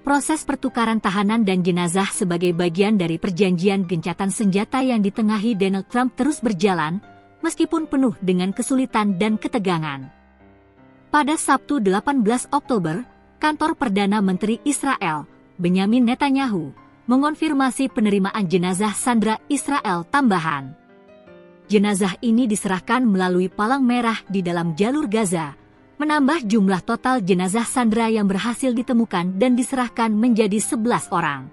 Proses pertukaran tahanan dan jenazah sebagai bagian dari perjanjian gencatan senjata yang ditengahi Donald Trump terus berjalan, meskipun penuh dengan kesulitan dan ketegangan. Pada Sabtu 18 Oktober, kantor Perdana Menteri Israel, Benyamin Netanyahu, mengonfirmasi penerimaan jenazah sandera Israel tambahan. Jenazah ini diserahkan melalui palang merah di dalam jalur Gaza, menambah jumlah total jenazah sandera yang berhasil ditemukan dan diserahkan menjadi 11 orang.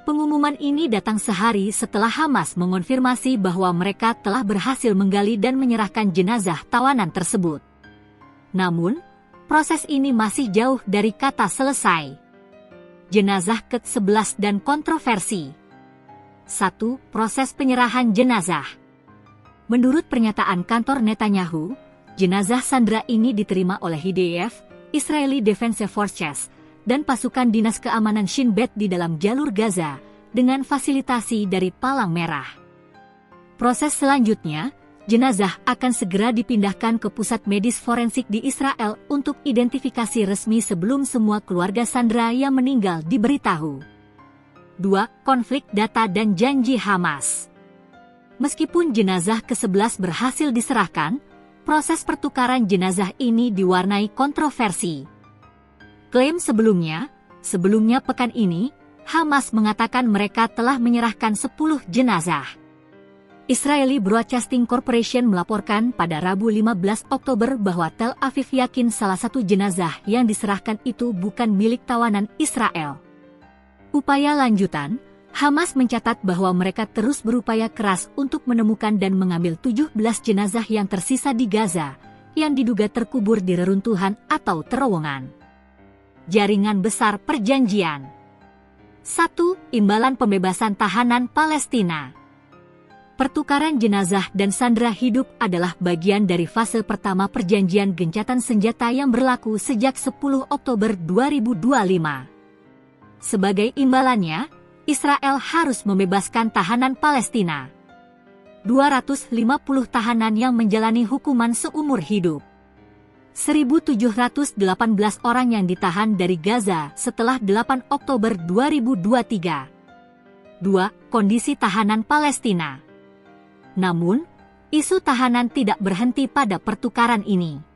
Pengumuman ini datang sehari setelah Hamas mengonfirmasi bahwa mereka telah berhasil menggali dan menyerahkan jenazah tawanan tersebut. Namun, proses ini masih jauh dari kata selesai. Jenazah ke-11 dan kontroversi. 1. Proses penyerahan jenazah. Menurut pernyataan kantor Netanyahu, jenazah sandera ini diterima oleh IDF, Israeli Defense Forces, dan pasukan dinas keamanan Shin Bet di dalam jalur Gaza dengan fasilitasi dari Palang Merah. Proses selanjutnya, jenazah akan segera dipindahkan ke pusat medis forensik di Israel untuk identifikasi resmi sebelum semua keluarga sandera yang meninggal diberitahu. 2. Konflik data dan janji Hamas. Meskipun jenazah ke-11 berhasil diserahkan, proses pertukaran jenazah ini diwarnai kontroversi. Klaim sebelumnya pekan ini, Hamas mengatakan mereka telah menyerahkan 10 jenazah. Israeli Broadcasting Corporation melaporkan pada Rabu 15 Oktober bahwa Tel Aviv yakin salah satu jenazah yang diserahkan itu bukan milik tawanan Israel. Upaya lanjutan, Hamas mencatat bahwa mereka terus berupaya keras untuk menemukan dan mengambil 17 jenazah yang tersisa di Gaza, yang diduga terkubur di reruntuhan atau terowongan. Jaringan besar perjanjian. 1. Imbalan pembebasan tahanan Palestina. Pertukaran jenazah dan sandera hidup adalah bagian dari fase pertama perjanjian gencatan senjata yang berlaku sejak 10 Oktober 2025. Sebagai imbalannya, Israel harus membebaskan tahanan Palestina. 250 tahanan yang menjalani hukuman seumur hidup. 1.718 orang yang ditahan dari Gaza setelah 8 Oktober 2023. 2. Kondisi tahanan Palestina. Namun, isu tahanan tidak berhenti pada pertukaran ini.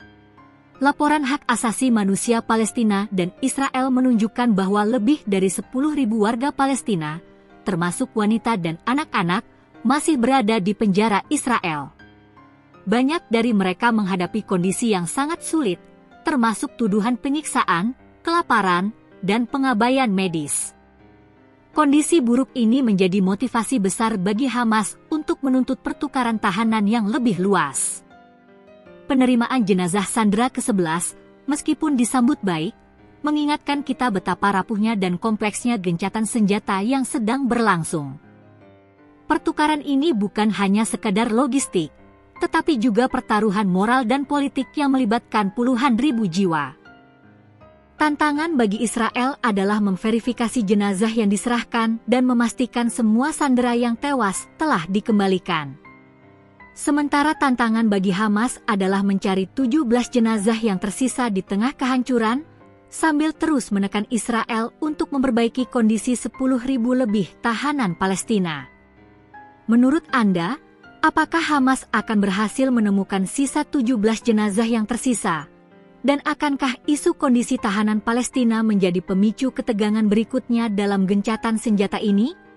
Laporan hak asasi manusia Palestina dan Israel menunjukkan bahwa lebih dari 10.000 warga Palestina, termasuk wanita dan anak-anak, masih berada di penjara Israel. Banyak dari mereka menghadapi kondisi yang sangat sulit, termasuk tuduhan penyiksaan, kelaparan, dan pengabaian medis. Kondisi buruk ini menjadi motivasi besar bagi Hamas untuk menuntut pertukaran tahanan yang lebih luas. Penerimaan jenazah sandera ke-11, meskipun disambut baik, mengingatkan kita betapa rapuhnya dan kompleksnya gencatan senjata yang sedang berlangsung. Pertukaran ini bukan hanya sekadar logistik, tetapi juga pertaruhan moral dan politik yang melibatkan puluhan ribu jiwa. Tantangan bagi Israel adalah memverifikasi jenazah yang diserahkan dan memastikan semua sandera yang tewas telah dikembalikan. Sementara tantangan bagi Hamas adalah mencari 17 jenazah yang tersisa di tengah kehancuran, sambil terus menekan Israel untuk memperbaiki kondisi 10.000 lebih tahanan Palestina. Menurut Anda, apakah Hamas akan berhasil menemukan sisa 17 jenazah yang tersisa? Dan akankah isu kondisi tahanan Palestina menjadi pemicu ketegangan berikutnya dalam gencatan senjata ini?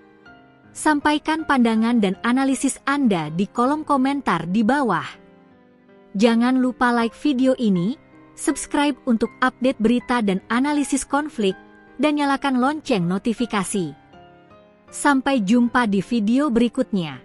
Sampaikan pandangan dan analisis Anda di kolom komentar di bawah. Jangan lupa like video ini, subscribe untuk update berita dan analisis konflik, dan nyalakan lonceng notifikasi. Sampai jumpa di video berikutnya.